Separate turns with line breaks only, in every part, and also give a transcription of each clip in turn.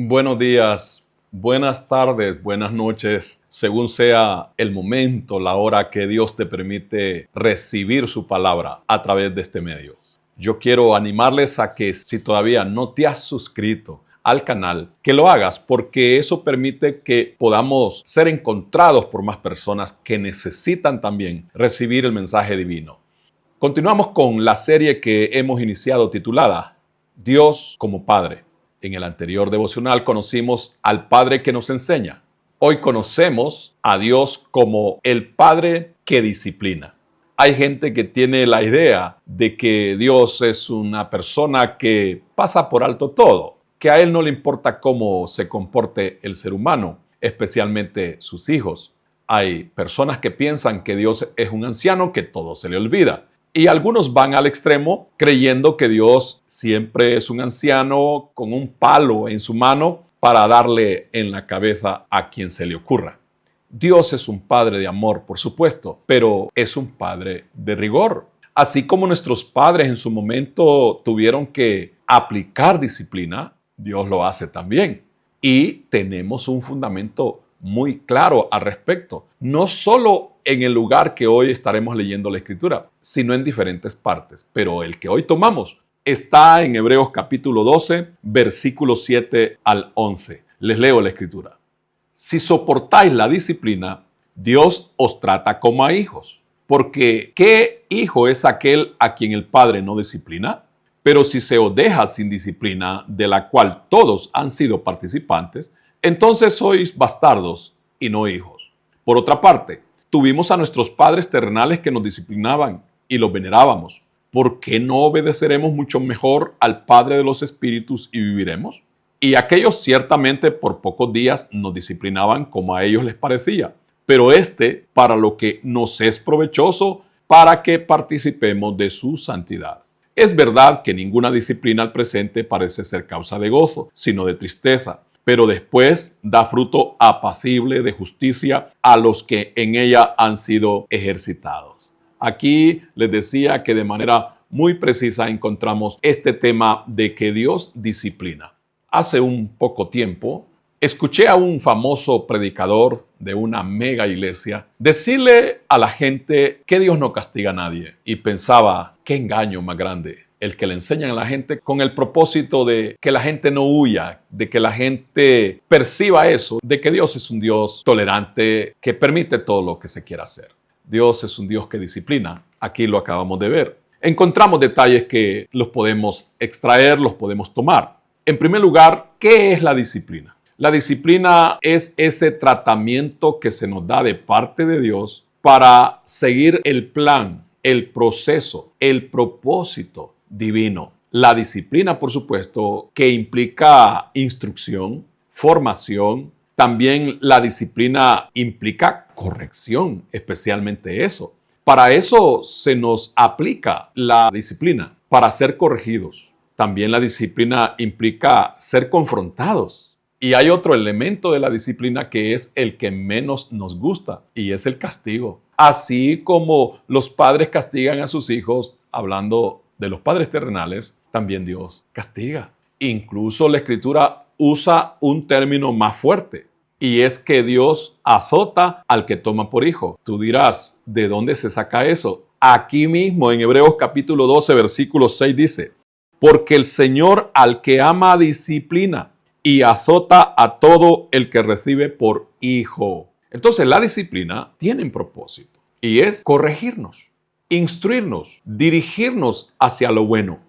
Buenos días, buenas tardes, buenas noches, según sea el momento, la hora que Dios te permite recibir su palabra a través de este medio. Yo quiero animarles a que si todavía no te has suscrito al canal, que lo hagas, porque eso permite que podamos ser encontrados por más personas que necesitan también recibir el mensaje divino. Continuamos con la serie que hemos iniciado titulada Dios como Padre. En el anterior devocional conocimos al Padre que nos enseña. Hoy conocemos a Dios como el Padre que disciplina. Hay gente que tiene la idea de que Dios es una persona que pasa por alto todo, que a Él no le importa cómo se comporte el ser humano, especialmente sus hijos. Hay personas que piensan que Dios es un anciano que todo se le olvida. Y algunos van al extremo creyendo que Dios siempre es un anciano con un palo en su mano para darle en la cabeza a quien se le ocurra. Dios es un Padre de amor, por supuesto, pero es un Padre de rigor. Así como nuestros padres en su momento tuvieron que aplicar disciplina, Dios lo hace también. Y tenemos un fundamento muy claro al respecto. No solo en el lugar que hoy estaremos leyendo la Escritura, sino en diferentes partes. Pero el que hoy tomamos está en Hebreos capítulo 12, versículos 7 al 11. Les leo la Escritura. Si soportáis la disciplina, Dios os trata como a hijos. Porque ¿qué hijo es aquel a quien el Padre no disciplina? Pero si se os deja sin disciplina, de la cual todos han sido participantes, entonces sois bastardos y no hijos. Por otra parte, tuvimos a nuestros padres terrenales que nos disciplinaban y los venerábamos. ¿Por qué no obedeceremos mucho mejor al Padre de los Espíritus y viviremos? Y aquellos ciertamente por pocos días nos disciplinaban como a ellos les parecía, pero para lo que nos es provechoso, para que participemos de su santidad. Es verdad que ninguna disciplina al presente parece ser causa de gozo, sino de tristeza, pero después da fruto apacible de justicia a los que en ella han sido ejercitados. Aquí les decía que de manera muy precisa encontramos este tema de que Dios disciplina. Hace un poco tiempo escuché a un famoso predicador de una mega iglesia decirle a la gente que Dios no castiga a nadie, y pensaba, qué engaño más grande el que le enseñan a la gente con el propósito de que la gente no huya, de que la gente perciba eso, de que Dios es un Dios tolerante que permite todo lo que se quiera hacer. Dios es un Dios que disciplina. Aquí lo acabamos de ver. Encontramos detalles que los podemos extraer, los podemos tomar. En primer lugar, ¿qué es la disciplina? La disciplina es ese tratamiento que se nos da de parte de Dios para seguir el plan, el proceso, el propósito divino. La disciplina, por supuesto, que implica instrucción, formación. También la disciplina implica corrección, especialmente eso. Para eso se nos aplica la disciplina, para ser corregidos. También la disciplina implica ser confrontados. Y hay otro elemento de la disciplina que es el que menos nos gusta, y es el castigo. Así como los padres castigan a sus hijos, hablando de los padres terrenales, también Dios castiga. Incluso la Escritura usa un término más fuerte, y es que Dios azota al que toma por hijo. Tú dirás, ¿de dónde se saca eso? Aquí mismo en Hebreos capítulo 12, versículo 6 dice, porque el Señor al que ama disciplina y azota a todo el que recibe por hijo. Entonces la disciplina tiene un propósito, y es corregirnos, instruirnos, dirigirnos hacia lo bueno.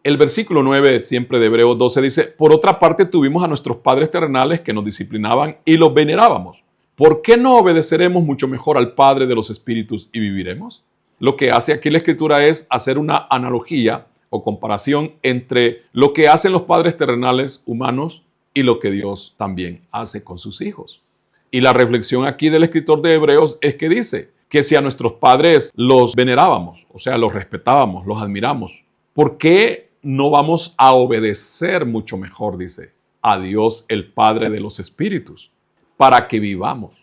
El versículo 9 siempre de Hebreos 12 dice, por otra parte tuvimos a nuestros padres terrenales que nos disciplinaban y los venerábamos. ¿Por qué no obedeceremos mucho mejor al Padre de los Espíritus y viviremos? Lo que hace aquí la Escritura es hacer una analogía o comparación entre lo que hacen los padres terrenales humanos y lo que Dios también hace con sus hijos. Y la reflexión aquí del escritor de Hebreos es que dice que si a nuestros padres los venerábamos, o sea, los respetábamos, los admiramos, ¿por qué no vamos a obedecer mucho mejor, dice, a Dios el Padre de los Espíritus, para que vivamos?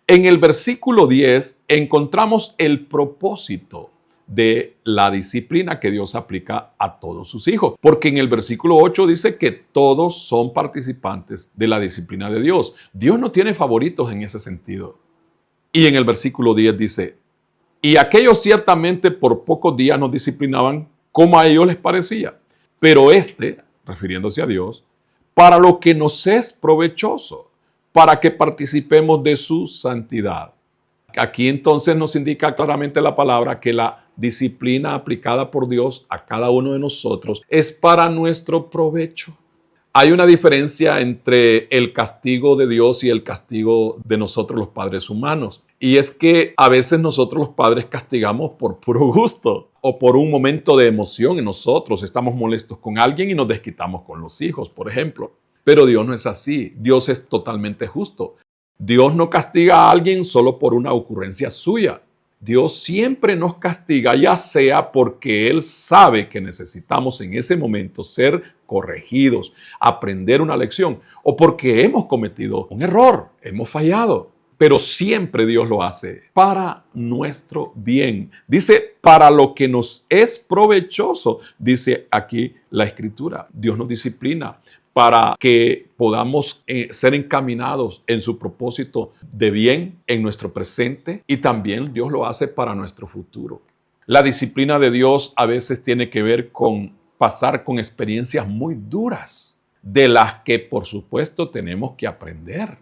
En el versículo 10 encontramos el propósito de la disciplina que Dios aplica a todos sus hijos. Porque en el versículo 8 dice que todos son participantes de la disciplina de Dios. Dios no tiene favoritos en ese sentido. Y en el versículo 10 dice, y aquellos ciertamente por pocos días nos disciplinaban como a ellos les parecía. Pero refiriéndose a Dios, para lo que nos es provechoso, para que participemos de su santidad. Aquí entonces nos indica claramente la palabra que la disciplina aplicada por Dios a cada uno de nosotros es para nuestro provecho. Hay una diferencia entre el castigo de Dios y el castigo de nosotros los padres humanos. Y es que a veces nosotros los padres castigamos por puro gusto o por un momento de emoción en nosotros. Estamos molestos con alguien y nos desquitamos con los hijos, por ejemplo. Pero Dios no es así. Dios es totalmente justo. Dios no castiga a alguien solo por una ocurrencia suya. Dios siempre nos castiga, ya sea porque Él sabe que necesitamos en ese momento ser corregidos, aprender una lección, o porque hemos cometido un error, hemos fallado. Pero siempre Dios lo hace para nuestro bien. Dice, para lo que nos es provechoso, dice aquí la Escritura. Dios nos disciplina para que podamos ser encaminados en su propósito de bien en nuestro presente, y también Dios lo hace para nuestro futuro. La disciplina de Dios a veces tiene que ver con pasar con experiencias muy duras, de las que por supuesto tenemos que aprender.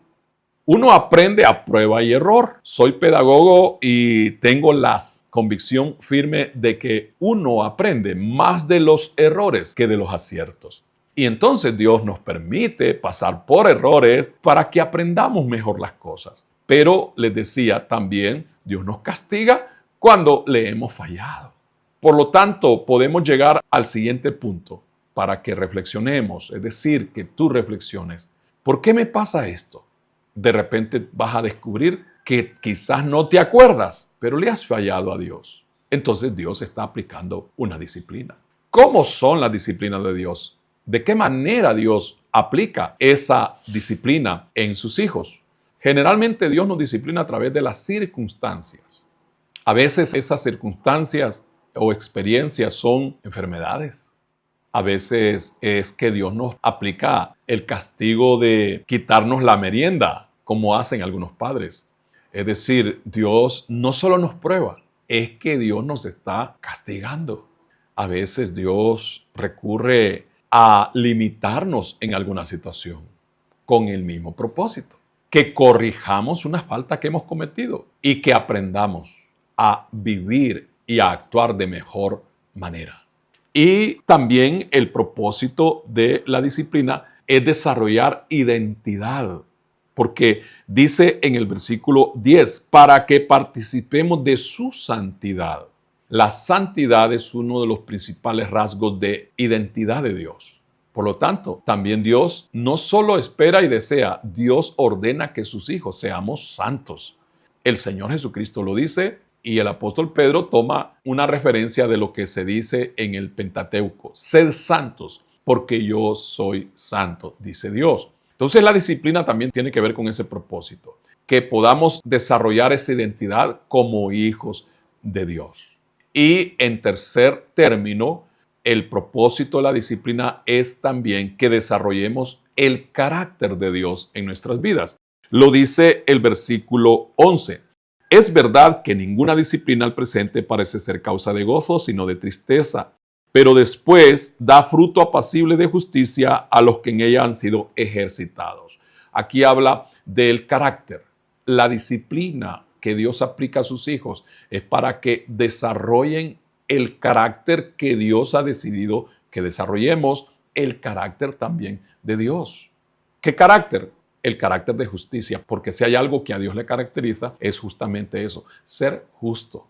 Uno aprende a prueba y error. Soy pedagogo y tengo la convicción firme de que uno aprende más de los errores que de los aciertos. Y entonces Dios nos permite pasar por errores para que aprendamos mejor las cosas. Pero les decía también, Dios nos castiga cuando le hemos fallado. Por lo tanto, podemos llegar al siguiente punto para que reflexionemos, es decir, que tú reflexiones. ¿Por qué me pasa esto? De repente vas a descubrir que quizás no te acuerdas, pero le has fallado a Dios. Entonces Dios está aplicando una disciplina. ¿Cómo son las disciplinas de Dios? ¿De qué manera Dios aplica esa disciplina en sus hijos? Generalmente Dios nos disciplina a través de las circunstancias. A veces esas circunstancias o experiencias son enfermedades. A veces es que Dios nos aplica el castigo de quitarnos la merienda, como hacen algunos padres. Es decir, Dios no solo nos prueba, es que Dios nos está castigando. A veces Dios recurre a limitarnos en alguna situación con el mismo propósito, que corrijamos una falta que hemos cometido y que aprendamos a vivir y a actuar de mejor manera. Y también el propósito de la disciplina es desarrollar identidad, porque dice en el versículo 10, para que participemos de su santidad. La santidad es uno de los principales rasgos de identidad de Dios. Por lo tanto, también Dios no solo espera y desea, Dios ordena que sus hijos seamos santos. El Señor Jesucristo lo dice y el apóstol Pedro toma una referencia de lo que se dice en el Pentateuco. Sed santos, porque yo soy santo, dice Dios. Entonces la disciplina también tiene que ver con ese propósito, que podamos desarrollar esa identidad como hijos de Dios. Y en tercer término, el propósito de la disciplina es también que desarrollemos el carácter de Dios en nuestras vidas. Lo dice el versículo 11. Es verdad que ninguna disciplina al presente parece ser causa de gozo, sino de tristeza, pero después da fruto apacible de justicia a los que en ella han sido ejercitados. Aquí habla del carácter. La disciplina que Dios aplica a sus hijos es para que desarrollen el carácter que Dios ha decidido que desarrollemos, el carácter también de Dios. ¿Qué carácter? El carácter de justicia, porque si hay algo que a Dios le caracteriza, es justamente eso, ser justo.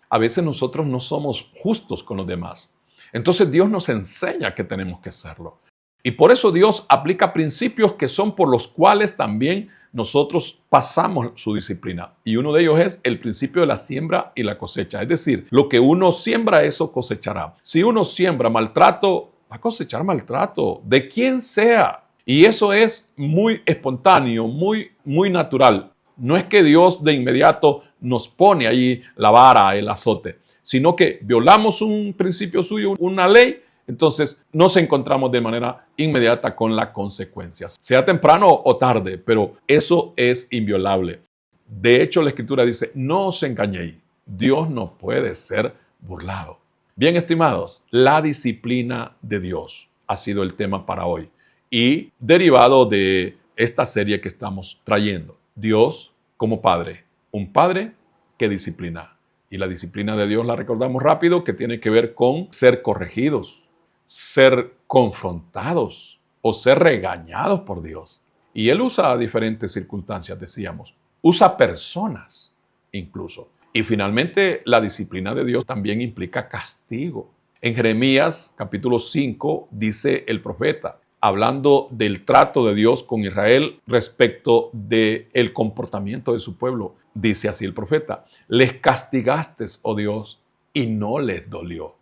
A veces nosotros no somos justos con los demás. Entonces Dios nos enseña que tenemos que serlo. Y por eso Dios aplica principios que son por los cuales también nosotros pasamos su disciplina. Y uno de ellos es el principio de la siembra y la cosecha. Es decir, lo que uno siembra, eso cosechará. Si uno siembra maltrato, va a cosechar maltrato, de quien sea. Y eso es muy espontáneo, muy natural. No es que Dios de inmediato nos pone ahí la vara, el azote, sino que violamos un principio suyo, una ley, entonces nos encontramos de manera inmediata con las consecuencias, sea temprano o tarde, pero eso es inviolable. De hecho, la Escritura dice, no os engañéis, Dios no puede ser burlado. Bien, estimados, la disciplina de Dios ha sido el tema para hoy y derivado de esta serie que estamos trayendo. Dios como Padre, un Padre que disciplina. Y la disciplina de Dios la recordamos rápido, que tiene que ver con ser corregidos, ser confrontados o ser regañados por Dios. Y Él usa diferentes circunstancias, decíamos. Usa personas incluso. Y finalmente, la disciplina de Dios también implica castigo. En Jeremías capítulo 5 dice el profeta, hablando del trato de Dios con Israel respecto del comportamiento de su pueblo, dice así el profeta, les castigaste, oh Dios, y no les dolió.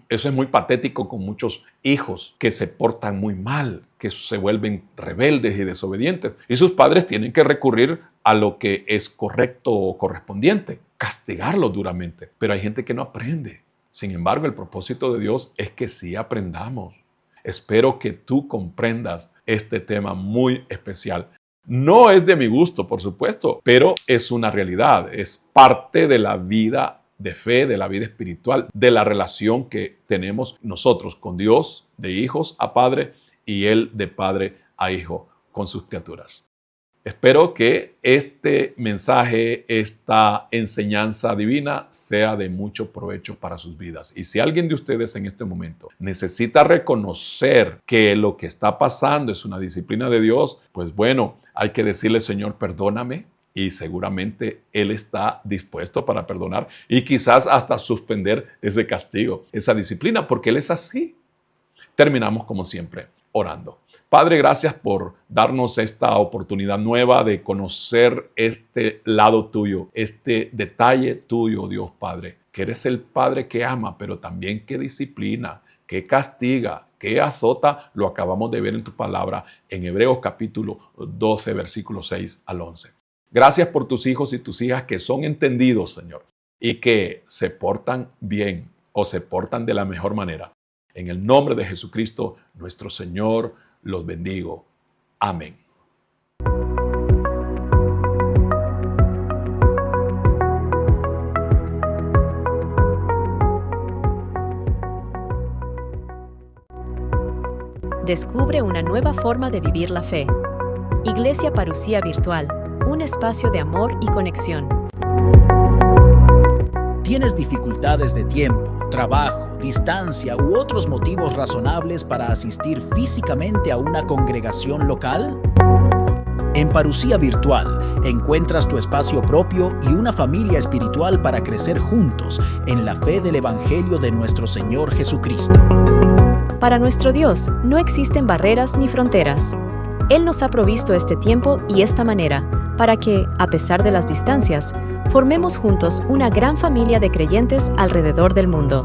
Eso es muy patético con muchos hijos que se portan muy mal, que se vuelven rebeldes y desobedientes. Y sus padres tienen que recurrir a lo que es correcto o correspondiente, castigarlos duramente. Pero hay gente que no aprende. Sin embargo, el propósito de Dios es que sí aprendamos. Espero que tú comprendas este tema muy especial. No es de mi gusto, por supuesto, pero es una realidad, es parte de la vida de fe, de la vida espiritual, de la relación que tenemos nosotros con Dios, de hijos a padre y Él de padre a hijo con sus criaturas. Espero que este mensaje, esta enseñanza divina sea de mucho provecho para sus vidas. Y si alguien de ustedes en este momento necesita reconocer que lo que está pasando es una disciplina de Dios, pues bueno, hay que decirle, Señor, perdóname. Y seguramente Él está dispuesto para perdonar y quizás hasta suspender ese castigo, esa disciplina, porque Él es así. Terminamos como siempre orando. Padre, gracias por darnos esta oportunidad nueva de conocer este lado tuyo, este detalle tuyo, Dios Padre, que eres el Padre que ama, pero también que disciplina, que castiga, que azota. Lo acabamos de ver en tu palabra en Hebreos capítulo 12, versículos 6 al 11. Gracias por tus hijos y tus hijas que son entendidos, Señor, y que se portan bien o se portan de la mejor manera. En el nombre de Jesucristo, nuestro Señor, los bendigo. Amén.
Descubre una nueva forma de vivir la fe. Iglesia Parucía Virtual, un espacio de amor y conexión.
¿Tienes dificultades de tiempo, trabajo, distancia u otros motivos razonables para asistir físicamente a una congregación local? En Parucía Virtual encuentras tu espacio propio y una familia espiritual para crecer juntos en la fe del Evangelio de nuestro Señor Jesucristo.
Para nuestro Dios no existen barreras ni fronteras. Él nos ha provisto este tiempo y esta manera para que, a pesar de las distancias, formemos juntos una gran familia de creyentes alrededor del mundo.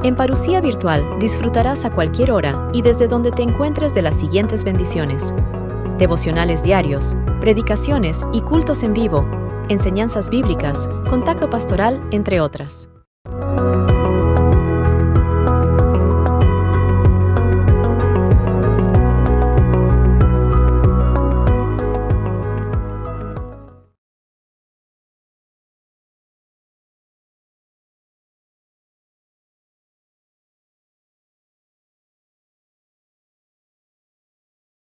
En Parucía Virtual disfrutarás a cualquier hora y desde donde te encuentres de las siguientes bendiciones: devocionales diarios, predicaciones y cultos en vivo, enseñanzas bíblicas, contacto pastoral, entre otras.